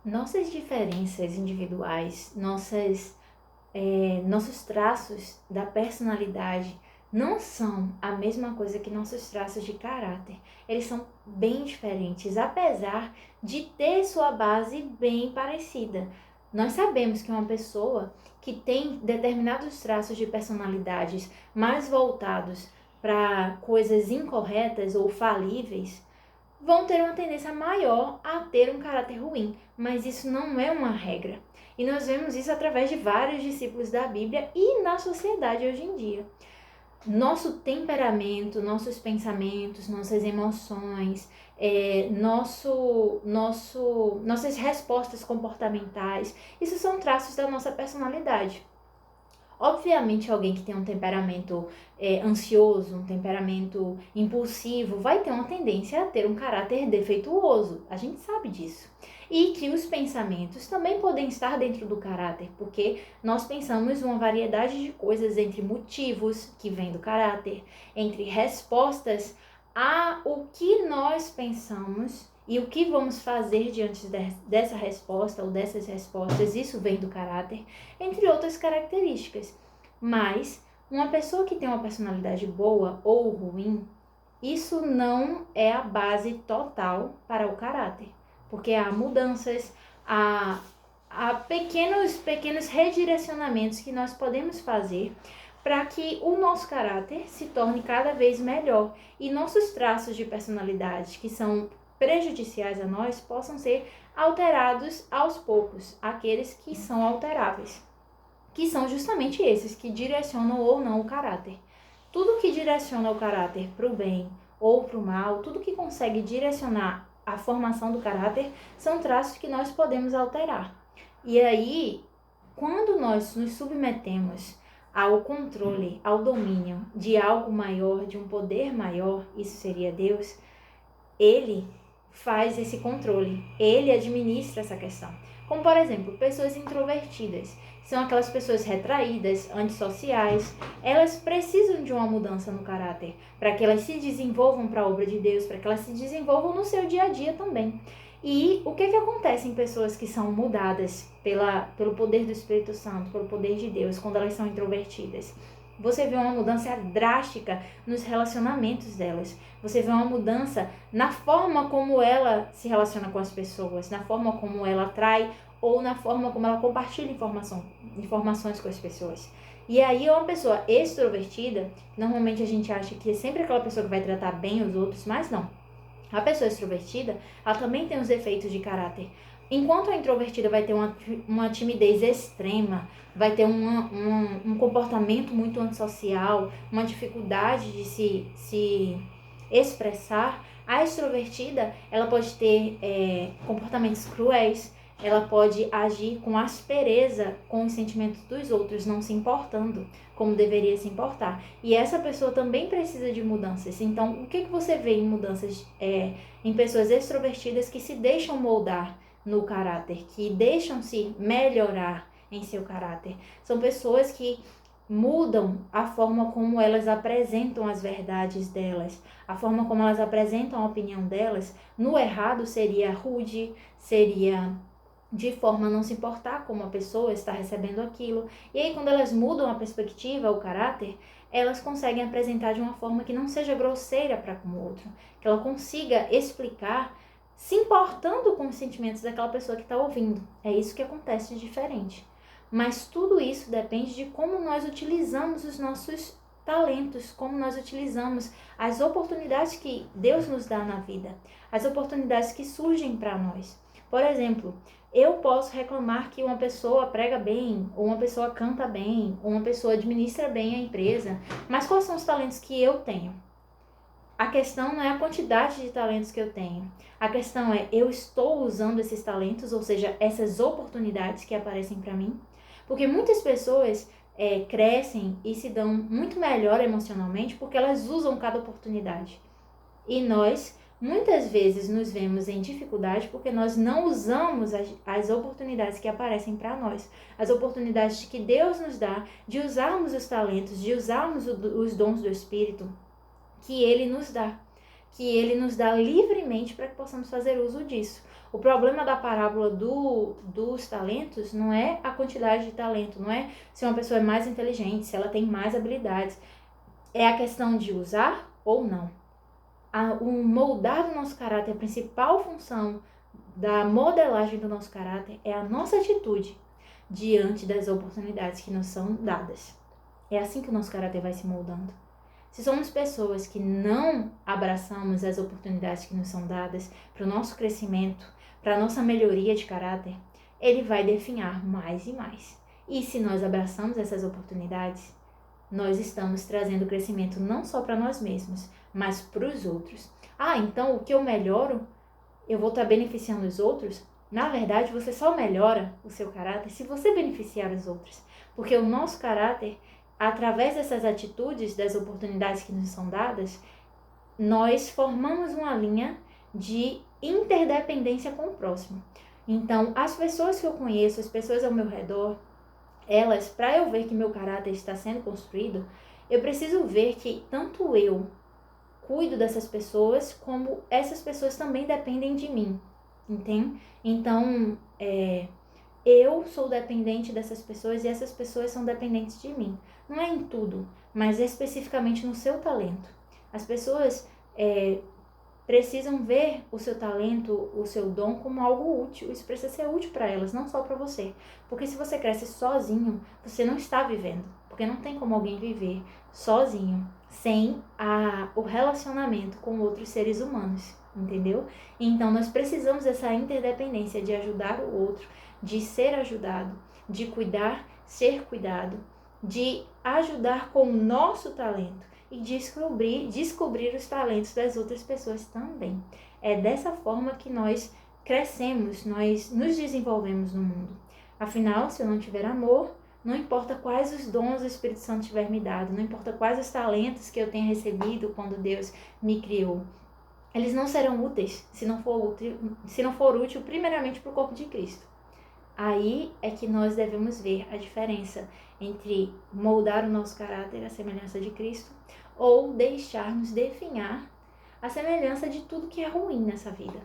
Nossas diferenças individuais, nossos traços da personalidade não são a mesma coisa que nossos traços de caráter. Eles são bem diferentes, apesar de ter sua base bem parecida. Nós sabemos que uma pessoa que tem determinados traços de personalidades mais voltados para coisas incorretas ou falíveis, vão ter uma tendência maior a ter um caráter ruim, mas isso não é uma regra. E nós vemos isso através de vários discípulos da Bíblia e na sociedade hoje em dia. Nosso temperamento, nossos pensamentos, nossas emoções, nossas respostas comportamentais, isso são traços da nossa personalidade. Obviamente, alguém que tem um temperamento ansioso, um temperamento impulsivo, vai ter uma tendência a ter um caráter defeituoso. A gente sabe disso. E que os pensamentos também podem estar dentro do caráter, porque nós pensamos uma variedade de coisas entre motivos que vêm do caráter, entre respostas a o que nós pensamos e o que vamos fazer diante dessa resposta ou dessas respostas, isso vem do caráter, entre outras características. Mas uma pessoa que tem uma personalidade boa ou ruim, isso não é a base total para o caráter, porque há mudanças, há pequenos redirecionamentos que nós podemos fazer para que o nosso caráter se torne cada vez melhor e nossos traços de personalidade, que são prejudiciais a nós, possam ser alterados aos poucos, aqueles que são alteráveis, que são justamente esses que direcionam ou não o caráter. Tudo que direciona o caráter para o bem ou para o mal, tudo que consegue direcionar a formação do caráter, são traços que nós podemos alterar. E aí, quando nós nos submetemos ao controle, ao domínio de algo maior, de um poder maior, isso seria Deus, ele faz esse controle, ele administra essa questão. Como, por exemplo, pessoas introvertidas, são aquelas pessoas retraídas, antissociais, elas precisam de uma mudança no caráter, para que elas se desenvolvam para a obra de Deus, para que elas se desenvolvam no seu dia a dia também. E o que acontece em pessoas que são mudadas pelo poder do Espírito Santo, pelo poder de Deus, quando elas são introvertidas? Você vê uma mudança drástica nos relacionamentos delas. Você vê uma mudança na forma como ela se relaciona com as pessoas, na forma como ela atrai ou na forma como ela compartilha informações com as pessoas. E aí uma pessoa extrovertida, normalmente a gente acha que é sempre aquela pessoa que vai tratar bem os outros, mas não. A pessoa extrovertida, ela também tem os efeitos de caráter. Enquanto a introvertida vai ter uma timidez extrema, vai ter um comportamento muito antissocial, uma dificuldade de se expressar, a extrovertida ela pode ter comportamentos cruéis, ela pode agir com aspereza com os sentimentos dos outros, não se importando como deveria se importar. E essa pessoa também precisa de mudanças. Então, o que você vê em mudanças em pessoas extrovertidas que se deixam moldar no caráter, que deixam-se melhorar em seu caráter? São pessoas que mudam a forma como elas apresentam as verdades delas, a forma como elas apresentam a opinião delas. No errado seria rude, seria de forma a não se importar como a pessoa está recebendo aquilo. E aí, quando elas mudam a perspectiva, o caráter, elas conseguem apresentar de uma forma que não seja grosseira para com o outro, que ela consiga explicar se importando com os sentimentos daquela pessoa que está ouvindo. É isso que acontece de diferente. Mas tudo isso depende de como nós utilizamos os nossos talentos, como nós utilizamos as oportunidades que Deus nos dá na vida, as oportunidades que surgem para nós. Por exemplo, eu posso reclamar que uma pessoa prega bem, ou uma pessoa canta bem, ou uma pessoa administra bem a empresa, mas quais são os talentos que eu tenho? A questão não é a quantidade de talentos que eu tenho. A questão é, eu estou usando esses talentos, ou seja, essas oportunidades que aparecem para mim? Porque muitas pessoas crescem e se dão muito melhor emocionalmente porque elas usam cada oportunidade. E nós, muitas vezes, nos vemos em dificuldade porque nós não usamos as oportunidades que aparecem para nós. As oportunidades que Deus nos dá de usarmos os talentos, de usarmos os dons do Espírito que Ele nos dá. Que Ele nos dá livremente para que possamos fazer uso disso. O problema da parábola dos talentos não é a quantidade de talento, não é se uma pessoa é mais inteligente, se ela tem mais habilidades. É a questão de usar ou não. O moldar do nosso caráter, a principal função da modelagem do nosso caráter é a nossa atitude diante das oportunidades que nos são dadas. É assim que o nosso caráter vai se moldando. Se somos pessoas que não abraçamos as oportunidades que nos são dadas para o nosso crescimento, para a nossa melhoria de caráter, ele vai definhar mais e mais. E se nós abraçamos essas oportunidades, nós estamos trazendo crescimento não só para nós mesmos, mas para os outros. Então o que eu melhoro, eu vou estar beneficiando os outros? Na verdade, você só melhora o seu caráter se você beneficiar os outros. Porque o nosso caráter, através dessas atitudes, das oportunidades que nos são dadas, nós formamos uma linha de interdependência com o próximo. Então, as pessoas que eu conheço, as pessoas ao meu redor, elas, para eu ver que meu caráter está sendo construído, eu preciso ver que tanto eu cuido dessas pessoas, como essas pessoas também dependem de mim, entende? Então, eu sou dependente dessas pessoas e essas pessoas são dependentes de mim. Não é em tudo, mas especificamente no seu talento. As pessoas precisam ver o seu talento, o seu dom como algo útil. Isso precisa ser útil para elas, não só para você. Porque se você cresce sozinho, você não está vivendo. Porque não tem como alguém viver sozinho, sem o relacionamento com outros seres humanos, entendeu? Então nós precisamos dessa interdependência de ajudar o outro, de ser ajudado, de cuidar, ser cuidado, de ajudar com o nosso talento e descobrir os talentos das outras pessoas também. É dessa forma que nós crescemos, nós nos desenvolvemos no mundo. Afinal, se eu não tiver amor, não importa quais os dons o Espírito Santo tiver me dado, não importa quais os talentos que eu tenha recebido quando Deus me criou, eles não serão úteis se não for útil primeiramente para o corpo de Cristo. Aí é que nós devemos ver a diferença entre moldar o nosso caráter à semelhança de Cristo ou deixar-nos definhar a semelhança de tudo que é ruim nessa vida.